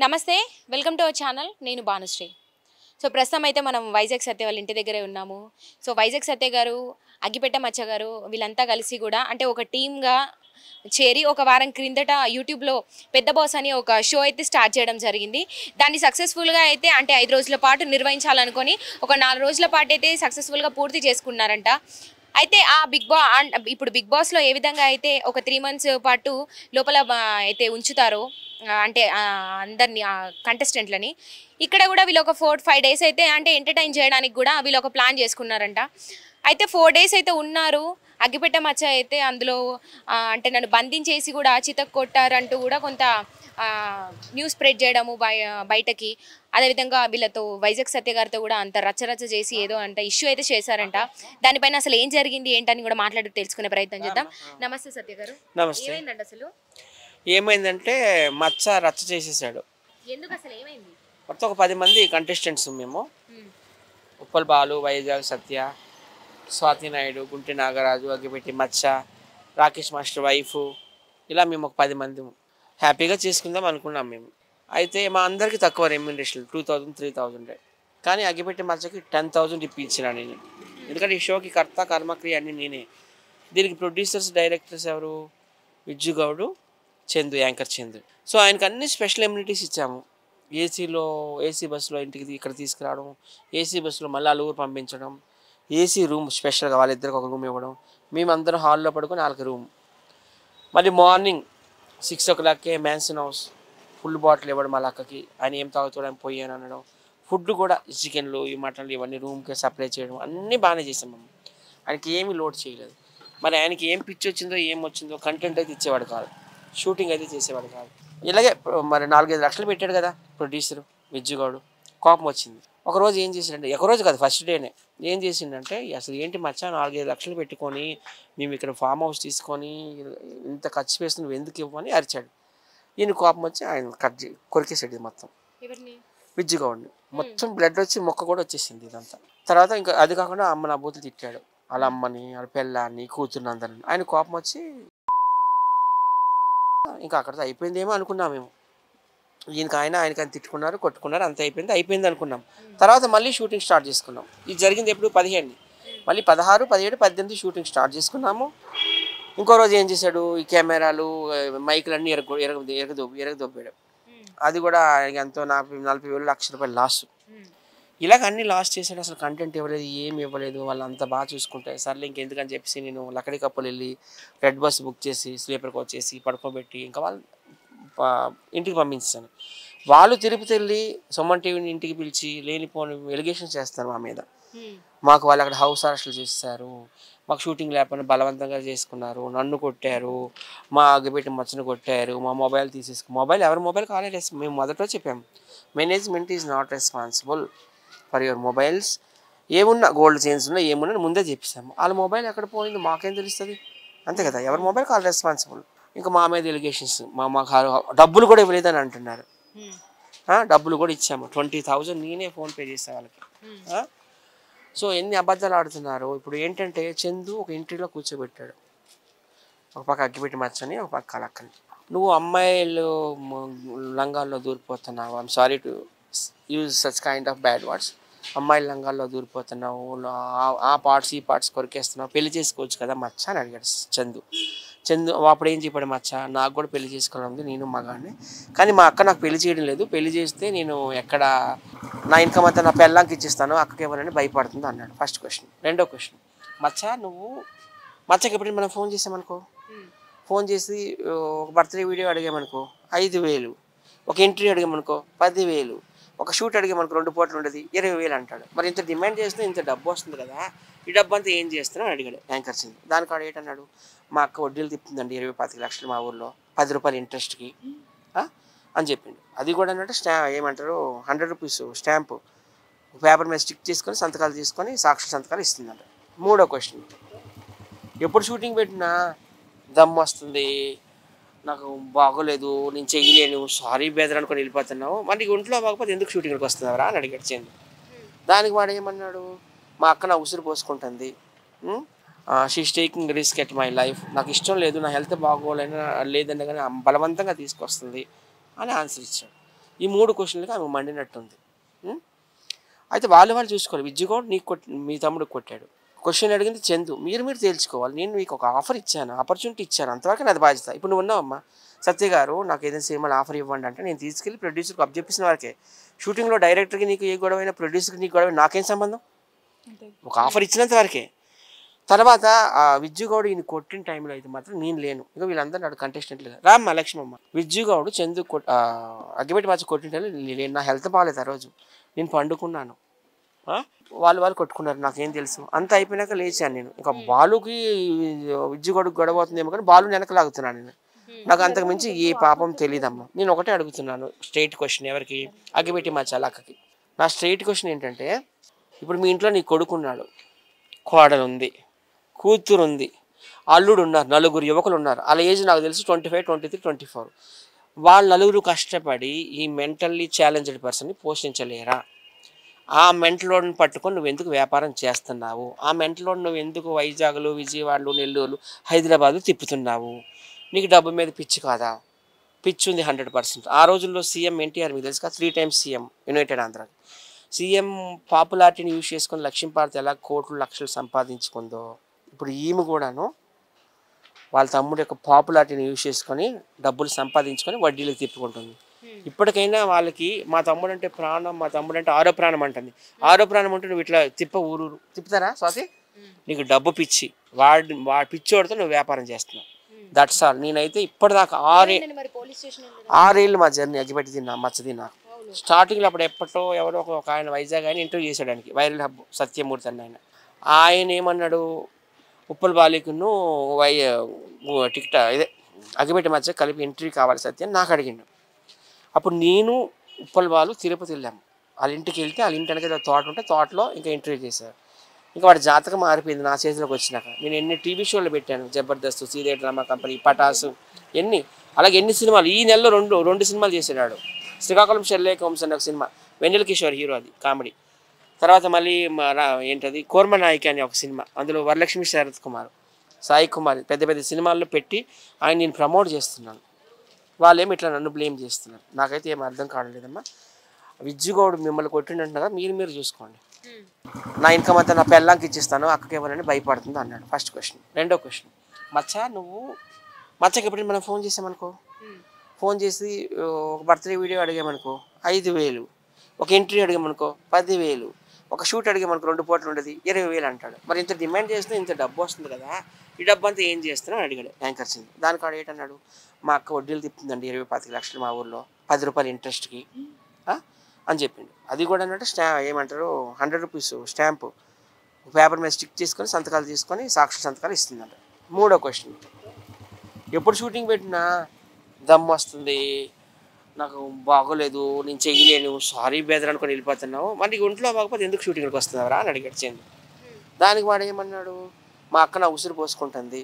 నమస్తే welcome to our channel నేను Bhanusri. So ప్రస్తుతం అయితే మనం వైజాగ్ సత్య వాళ్ళ ఇంటి దగ్గరే ఉన్నాము. సో వైజాగ్ సత్య గారు, అగ్గిపెట్టె మచ్చ గారు వీళ్ళంతా కలిసి కూడా అంటే ఒక టీమ్గా చేరి ఒక వారం క్రిందట యూట్యూబ్లో పెద్ద బాస్ అని ఒక షో అయితే స్టార్ట్ చేయడం జరిగింది. దాన్ని సక్సెస్ఫుల్గా అయితే అంటే 5 రోజుల పాటు నిర్వహించాలనుకొని ఒక 4 రోజుల పాటు అయితే సక్సెస్ఫుల్గా పూర్తి చేసుకున్నారంట. అయితే ఆ ఇప్పుడు బిగ్ బాస్లో ఏ విధంగా అయితే ఒక 3 మంత్స్ పాటు లోపల అయితే ఉంచుతారో అంటే అందరిని కంటెస్టెంట్లని ఇక్కడ కూడా వీళ్ళు ఒక 4-5 డేస్ అయితే అంటే ఎంటర్టైన్ చేయడానికి కూడా వీళ్ళు ఒక ప్లాన్ చేసుకున్నారంట. అయితే 4 డేస్ అయితే ఉన్నారు. అగ్గిపెట్టె మచ్చ అయితే అందులో అంటే నన్ను బంధించేసి కూడా చితక్ కొట్టారంటూ కూడా కొంత న్యూస్ స్ప్రెడ్ చేయడము బయటకి. అదేవిధంగా వీళ్ళతో వైజాగ్ సత్య గారితో కూడా అంత రచ్చరచ్చ చేసి ఏదో అంట ఇష్యూ అయితే చేశారంట. దానిపైన అసలు ఏం జరిగింది ఏంటని కూడా మాట్లాడి తెలుసుకునే ప్రయత్నం చేద్దాం. నమస్తే సత్య గారు. నమస్తే. ఏమైందండి అసలు? ఏమైందంటే మచ్చ రచ్చ చేసేసాడు. ఎందుకు అసలు ఏమైంది? మొత్తం ఒక 10 మంది కంటెస్టెంట్స్ మేము. ఉప్పల్ బాలు, వైజాగ్ సత్య, స్వాతి నాయుడు, గుంటి నాగరాజు, అగ్గిపెట్టి మచ్చ, రాకేష్ మాస్టర్ వైఫ్, ఇలా మేము ఒక 10 మంది హ్యాపీగా చేసుకుందాం అనుకున్నాం మేము. అయితే మా అందరికీ తక్కువ రెమ్యూనరేషన్ 2000, 3000. కానీ అగ్గిపెట్టి మచ్చకి 10,000 ఇప్పించిన నేను. ఎందుకంటే ఈ షోకి కర్త కర్మక్రియ అన్నీ నేనే. దీనికి ప్రొడ్యూసర్స్ డైరెక్టర్స్ ఎవరు? విజ్జు గౌడు, చందు, యాంకర్ చందు. సో ఆయనకు అన్ని స్పెషల్ ఎమ్యూనిటీస్ ఇచ్చాము. ఏసీ బస్సులో ఇంటికి ఇక్కడ తీసుకురావడం, ఏసీ బస్సులో మళ్ళీ ఊరు పంపించడం, ఏసీ రూమ్ స్పెషల్గా వాళ్ళిద్దరికి ఒక రూమ్ ఇవ్వడం, మేమందరం హాల్లో పడుకొని వాళ్ళకి రూమ్. మళ్ళీ మార్నింగ్ 6 o'clockకే మ్యాన్సన్ హౌస్ ఫుల్ బాటిల్ ఇవ్వడం వాళ్ళ అక్కకి. ఆయన ఏం తాగుతాడని పోయాను అనడం. ఫుడ్ కూడా చికెన్లు, ఈ మటన్లు ఇవన్నీ రూమ్కి సప్లై చేయడం అన్నీ బాగానే చేసాం మేము. ఆయనకి ఏమీ లోడ్ చేయలేదు. మరి ఆయనకి ఏం పిచ్చి వచ్చిందో ఏం వచ్చిందో కంటెంట్ అయితే ఇచ్చేవాడు కాదు, షూటింగ్ అయితే చేసేవాడు కాదు. ఇలాగే మరి 4-5 లక్షలు పెట్టాడు కదా ప్రొడ్యూసరు విజ్జుగౌడు. కోపం వచ్చింది. ఒకరోజు ఏం చేసిండంటే, ఒకరోజు కాదు ఫస్ట్ డేనే ఏం చేసిండంటే, అసలు ఏంటి మచ్చా 4-5 లక్షలు పెట్టుకొని మేము ఇక్కడ ఫామ్ హౌస్ తీసుకొని ఇంత ఖర్చు వేసి నువ్వు ఎందుకు ఇవ్వని అరిచాడు. ఈయన కోపం వచ్చి ఆయన కొరికేసాడు మొత్తం విజ్జుగౌడిని. మొత్తం బ్లడ్ వచ్చి మొక్క కూడా వచ్చేసింది ఇదంతా. తర్వాత ఇంకా అది కాకుండా అమ్మ నా బూతులు తిట్టాడు. వాళ్ళ అమ్మని, వాళ్ళ పిల్లాన్ని, కూతుర్ని అందరిని. ఆయన కోపం వచ్చి ఇంకా అక్కడితో అయిపోయిందేమో అనుకున్నాం మేము. ఆయనకని తిట్టుకున్నారు, కొట్టుకున్నారు, అంత అయిపోయింది అనుకున్నాం. తర్వాత మళ్ళీ షూటింగ్ స్టార్ట్ చేసుకున్నాం. ఇది జరిగింది ఎప్పుడు 15, మళ్ళీ 16, 17, 18 షూటింగ్ స్టార్ట్ చేసుకున్నాము. ఇంకో రోజు ఏం చేశాడు, ఈ కెమెరాలు మైకులు అన్నీ ఎరగదొబ్బాడు. అది కూడా ఎంతో 40,000 లక్ష రూపాయలు లాస్. ఇలాగ అన్నీ లాస్ చేశాడు. అసలు కంటెంట్ ఇవ్వలేదు, ఏమి ఇవ్వలేదు. వాళ్ళు అంత బాగా చూసుకుంటే సర్లే ఇంకెందుకని చెప్పేసి నేను లక్కడి కప్పులు వెళ్ళి రెడ్ బస్ బుక్ చేసి స్లీపర్ కోచ్ చేసి పడుకోబెట్టి ఇంకా వాళ్ళు ఇంటికి పంపించాను. వాళ్ళు తిరుపతి వెళ్ళి సుమన్ టీవీని ఇంటికి పిలిచి లేనిపోని ఎలిగేషన్స్ చేస్తారు మా మీద. మాకు వాళ్ళు అక్కడ హౌస్ అరెస్టులు చేస్తారు, మాకు షూటింగ్ లేకపోయినా బలవంతంగా చేసుకున్నారు, నన్ను కొట్టారు, మా అగ్గిపెట్టి మచ్చను కొట్టారు, మా మొబైల్ మొబైల్ ఎవరి మొబైల్ కాలేదు. మేము మొదట చెప్పాము, management is not responsible for your mobiles. ఏమున్నా గోల్డ్ చైన్స్ ఉన్నా ఏమున్నా ముందే చెప్పేసాము. వాళ్ళ మొబైల్ ఎక్కడ పోయింది మాకేం తెలుస్తుంది, అంతే కదా. ఎవరి మొబైల్ కాల్ రెస్పాన్సిబుల్. ఇంకా మా మీద ఎలిగేషన్స్, మాకు డబ్బులు కూడా ఇవ్వలేదని అంటున్నారు. డబ్బులు కూడా ఇచ్చాము, 20,000 నేనే ఫోన్పే చేసే వాళ్ళకి. సో ఎన్ని అబద్ధాలు ఆడుతున్నారు. ఇప్పుడు ఏంటంటే చందు ఒక ఇంటర్వ్యూలో కూర్చోబెట్టాడు, ఒక పక్క అగ్గిపెట్టి మచ్చని, ఒక పక్క లక్కని. నువ్వు అమ్మాయిలు లంగాల్లో దూరిపోతున్నావు, I'm sorry to use such kind of bad words. అమ్మాయిల లంగాల్లో దూరిపోతున్నావు, ఆ పార్ట్స్ ఈ పార్ట్స్ కొరికేస్తున్నావు, పెళ్లి చేసుకోవచ్చు కదా మచ్చ అని అడిగాడు చందు. అప్పుడు ఏం చెప్పాడు మచ్చ, నాకు కూడా పెళ్లి చేసుకోవాలి ఉంది, నేను మగాడిని, కానీ మా అక్క నాకు పెళ్లి చేయడం లేదు, పెళ్లి చేస్తే నేను ఎక్కడ నా ఇన్కమ్ అంతా నా పెళ్ళాంకి ఇచ్చిస్తాను, అక్కకి ఎవరని భయపడుతుంది అన్నాడు. First question. రెండో క్వశ్చన్, మచ్చకి ఎప్పుడైనా మనం ఫోన్ చేసామనుకో, ఫోన్ చేసి ఒక బర్త్డే వీడియో అడిగామనుకో 5,000, ఒక ఇంటర్వ్యూ అడిగామనుకో 10,000, ఒక షూట్ అడిగామనుకో 2 పూటలు ఉండదు 20,000 అంటాడు. మరి ఇంత డిమాండ్ చేస్తే ఇంత డబ్బు వస్తుంది కదా, ఈ డబ్బు అంతా ఏం చేస్తున్నావు అని అడిగాడు యాంకర్ సింగ్. దానికి వాడు ఏంటన్నాడు, మా అక్క వడ్డీలు తిప్పుతుందండి 20-25 లక్షలు మా ఊర్లో, 10 రూపాయలు ఇంట్రెస్ట్కి అని చెప్పిండు. అది కూడా అంటే ఏమంటారు 100 రూపీస్ స్టాంపు పేపర్ మీద స్టిక్ చేసుకొని సంతకాలు తీసుకొని సాక్షి సంతకాలు ఇస్తుందంట. మూడో క్వశ్చన్, ఎప్పుడు షూటింగ్ పెట్టినా దమ్ వస్తుంది, నాకు బాగోలేదు, నేను చెయ్యలేను, సారీ బెదర్ అనుకొని వెళ్ళిపోతున్నావు, మరి ఒంట్లో బాగోపోతే ఎందుకు షూటింగ్కి వస్తున్నావురా అని అడిగాడు చందు. దానికి వాడు ఏమన్నాడు, మా అక్క నా ఉసురు పోసుకుంటుంది, she is taking risk at my life, నాకు ఇష్టం లేదు, నా హెల్త్ బాగోలేని లేదంటే కానీ బలవంతంగా తీసుకొస్తుంది అని ఆన్సర్ ఇచ్చాడు. ఈ 3 క్వశ్చన్లకి ఆమె మండినట్టుంది. ఉం? అయితే వాళ్ళు చూసుకోవాలి. విజ్జుగౌడ్ నీకు మీ తమ్ముడికి కొట్టాడు. క్వశ్చన్ అడిగింది చందు. మీరు తేల్చుకోవాలి. నేను మీకు ఒక ఆఫర్ ఇచ్చాను, ఆపర్చునిటీ ఇచ్చాను, అంతవరకు నాది బాధ్యత. ఇప్పుడు నువ్వు ఉన్నావమ్మా, సత్య గారు నాకు ఏదైనా సినిమాలో ఆఫర్ ఇవ్వండి అంటే నేను తీసుకెళ్ళి ప్రొడ్యూసర్కి అబ్జెప్షన్ వరకే. షూటింగ్లో డైరెక్టర్కి నీకు ఏ గొడవైనా, ప్రొడ్యూసర్కి నీకు గొడవ, నాకేం సంబంధం? ఒక ఆఫర్ ఇచ్చినంత వరకే. తర్వాత ఆ విజ్జుగౌడ్ ఈయన కొట్టిన టైంలో అయితే మాత్రం నేను లేను. ఇంకా వీళ్ళందరూ నాడు కంటెస్టెంట్లుగా రామ్మ లక్ష్మమ్మ. విజ్జుగౌడ్ చందు అగ్గిపెట్టి మచ్చ కొట్టిన టైంలో నేను, నా హెల్త్ బాగాలేదు ఆ రోజు, నేను పండుకున్నాను. వాళ్ళు కొట్టుకున్నారు, నాకేం తెలుసు. అంత అయిపోయినాక లేచాను నేను. ఇంకా బాలుకి విజ్జుగౌడ్కి గొడవ అవుతుందేమో కానీ బాలు వెనకలాగుతున్నాను నేను. నాకు అంతకు మించి ఏ పాపం తెలియదమ్మా. నేను ఒకటే అడుగుతున్నాను స్ట్రైట్ క్వశ్చన్, ఎవరికి? అగ్గిపెట్టి మచ్చ అక్కకి. నా స్ట్రైట్ క్వశ్చన్ ఏంటంటే, ఇప్పుడు మీ ఇంట్లో నీ కొడుకున్నాడు, కోడలు ఉంది, కూతురు ఉంది, అల్లుడు ఉన్నారు, 4 యువకులు ఉన్నారు. వాళ్ళ ఏజ్ నాకు తెలిసి 25, 23, 24. వాళ్ళ నలుగురు కష్టపడి ఈ మెంటల్లీ ఛాలెంజ్డ్ పర్సన్ని పోషించలేరా? ఆ మెంటలోడ్ని పట్టుకొని నువ్వు ఎందుకు వ్యాపారం చేస్తున్నావు? ఆ మెంటలోడ్ నువ్వు ఎందుకు వైజాగ్లు, విజయవాడలు, నెల్లూరు, హైదరాబాదు తిప్పుతున్నావు? నీకు డబ్బు మీద పిచ్చి కాదా? పిచ్చి ఉంది 100%. ఆ రోజుల్లో సీఎం ఎన్టీఆర్ మీకు తెలుసు కదా, 3 times సీఎం యునైటెడ్ ఆంధ్రాకి. సీఎం పాపులారిటీని యూజ్ చేసుకొని లక్ష్మీపార్వతి ఎలా కోట్లు లక్షలు సంపాదించుకుందో, ఇప్పుడు ఈమె కూడాను వాళ్ళ తమ్ముడు యొక్క పాపులారిటీని యూజ్ చేసుకొని డబ్బులు సంపాదించుకొని వడ్డీలకు తిప్పుకుంటుంది. ఇప్పటికైనా వాళ్ళకి మా తమ్ముడు అంటే ప్రాణం, మా తమ్ముడు అంటే ఆరో ప్రాణం అంటుంది. ఆరో ప్రాణం అంటే నువ్వు ఇట్లా ఊరు తిప్పుతారా స్వాతి? నీకు డబ్బు పిచ్చి, వాడి పిచ్చోడితో నువ్వు వ్యాపారం చేస్తున్నావు. That's all. నేనైతే ఇప్పటిదాకా 6 ఏళ్ళు మా జర్నీ అగ్గిపెట్టి మచ్చ తిన్నా. స్టార్టింగ్లో అప్పుడు ఎవరో ఒక ఆయన వైజాగ్ ఆయన ఇంటర్వ్యూ చేసేయడానికి, వైరల్ హబ్ సత్యమూర్తి అని ఆయన ఏమన్నాడు, ఉప్పల్ బాలికను ఇదే అగ్గిపెట్టి మచ్చ కలిపి ఎంట్రీ కావాలి సత్యం నాకు అడిగిండు. అప్పుడు నేను ఉప్పల్ బాలు తిరుపతి వెళ్ళాము. వాళ్ళ ఇంటికి వెళ్తే వాళ్ళ ఇంటి వెనక తోట ఉంటే తోటలో ఇంకా ఇంటర్వ్యూ చేశారు. ఇంకా వాడి జాతకం మారిపోయింది నా చేతిలోకి వచ్చినాక. నేను ఎన్ని టీవీ షోలు పెట్టాను, జబర్దస్త్, సీదే డ్రామా కంపెనీ, పటాసు, అలాగే ఎన్ని సినిమాలు. ఈ నెలలో రెండు సినిమాలు చేసాడు. శ్రీకాకుళం షెల్లేక వంశ అనే ఒక సినిమా, వెన్నెల కిషోర్ హీరో, అది కామెడీ. తర్వాత మళ్ళీ ఏంటది కోర్మనాయిక అనే ఒక సినిమా, అందులో వరలక్ష్మి, శరత్ కుమార్, సాయి కుమార్, పెద్ద సినిమాల్లో పెట్టి ఆయన నేను ప్రమోట్ చేస్తున్నాను. వాళ్ళేమి ఇట్లా నన్ను బ్లేమ్ చేస్తున్నారు. నాకైతే ఏం అర్థం కావట్లేదమ్మా. విజ్జుగౌడ్ మిమ్మల్ని కొట్టిండంటున్నారా, మీరు చూసుకోండి. నా ఇన్కమ్ అంతా నా పెళ్ళాంకి ఇచ్చిస్తాను, అక్కకి ఎవరైనా భయపడుతుంది అన్నాడు. First question. రెండో క్వశ్చన్, మచ్చకి ఎప్పుడు మనం ఫోన్ చేసామనుకో, ఫోన్ చేసి ఒక బర్త్డే వీడియో అడిగామనుకో 5,000, ఒక ఎంట్రీ అడిగామనుకో 10,000, ఒక షూట్ అడిగామనుకో 2 పూటలు ఉండేది 20,000 అంటాడు. మరి ఇంత డిమాండ్ చేస్తే ఇంత డబ్బు వస్తుంది కదా, ఈ డబ్బు అంతా ఏం చేస్తున్నావు అని అడిగాడు యాంకర్ సింగ్. దానికి వాడు ఏంటన్నాడు, మా అక్క వడ్డీలు తిప్పుతుందండి 20-25 లక్షలు మా ఊర్లో, 10 రూపాయలు ఇంట్రెస్ట్కి అని చెప్పిండు. అది కూడా అంటే ఏమంటారు 100 రూపీస్ స్టాంపు పేపర్ మీద స్టిక్ చేసుకొని సంతకాలు తీసుకొని సాక్షి సంతకాలు ఇస్తుందంట. మూడో క్వశ్చన్, ఎప్పుడు షూటింగ్ పెట్టినా దమ్ వస్తుంది, నాకు బాగోలేదు, నేను చేయలేను, సారీ బెదర్ అనుకొని వెళ్ళిపోతున్నావు, మరి ఒంట్లో బాగోపోతే ఎందుకు షూటింగ్కి వస్తున్నావురా అని అడిగాడు చందు. దానికి వాడు ఏమన్నాడు, మా అక్క నా ఉసిరు పోసుకుంటుంది,